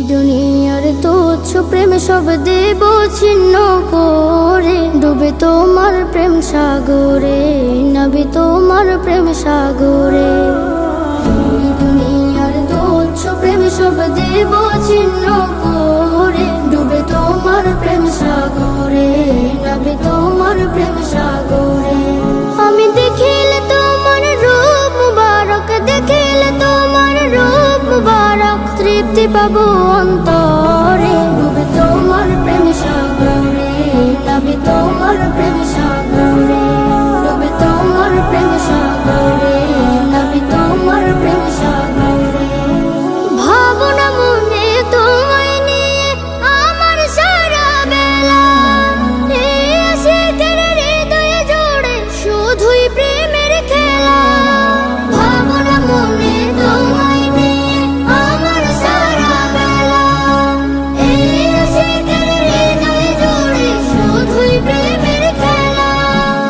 দুনিয়ার তুচ্ছ প্রেম সব দেব ছিন্ন করে, ডুবে তোমার প্রেম সাগরে, নবী তোমার প্রেম সাগরে। দুনিয়ার তুচ্ছ প্রেম সব দেব ছিন্ন করে, ডুবে তোমার প্রেম সাগরে, নবী তোমার প্রেম সাগরে। আমি দেখিলে তোমার রূপ মুবারক, দেখিলে তোমার রূপ মুবারক, তৃপ্তি পাবো অন্তরে, ডুবে তোমার প্রেম সাগরে, নবী তোমার প্রেম সাগরে, ডুবে তোমার প্রেম সাগরে, নবী তোমার প্রেম সাগরে। ভাবনা মনে তোমায় নিয়ে আমার সারা বেলা, এই আশিকের হৃদয়ে জোড়ে শুধুই প্রেমের খেলা। ভাবনা মনে তোমায় নিয়ে আমার সারা বেলা, এই আশিকের হৃদয়ে জোড়ে শুধুই প্রেমের খেলা।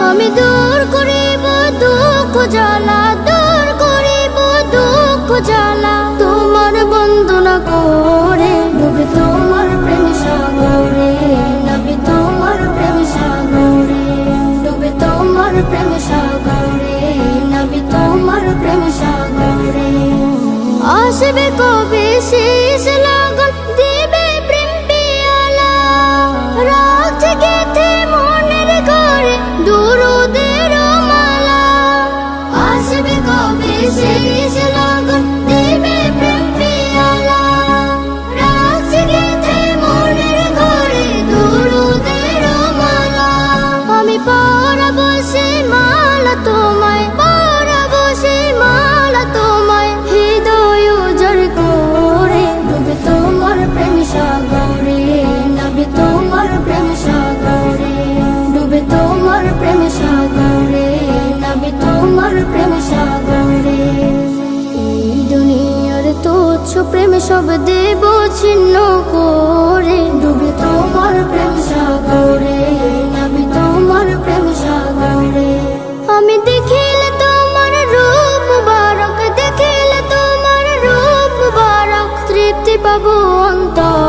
আমি দূর করিব দুঃখ জ্বালা, দূর করিব দুঃখ জ্বালা, তোমার বন্দনা করে, ডুবে তোমার প্রেম সাগরে, নবী তোমার প্রেম সাগরে, ডুবে তোমার প্রেম সাগরে, নবী তোমার প্রেম সাগরে। আসবে কবে শেষ লগন, দিবে প্রেম পিয়ালা, রাখছে গেথে মনের ঘরে দুরুদের মালা। আসবে কবে শেষ লগন, দিবে প্রেম পিয়ালা, রাখছে গেথে মনের ঘরে দুরুদের মালা। আমি পরাবো সেই মালা তোমায়, পরাবো সেই মালা তোমায়, হৃদয় উজাড় করে, ডুবে তোমার প্রেম সাগরে, নবী তোমার প্রেম সাগরে, ডুবে তোমার প্রেম সাগরে, নবী তোমার প্রেম সাগরে। এই দুনিয়ার তুচ্ছ প্রেম সব দেব ছিন্ন করে, ডুবে তোমার প্রেম সাগরে, নবী তোমার প্রেম সাগরে। আমি দেখিলে তোমার রূপ মুবারক, দেখিলে তোমার রূপ মুবারক, তৃপ্তি পাবো অন্তরে।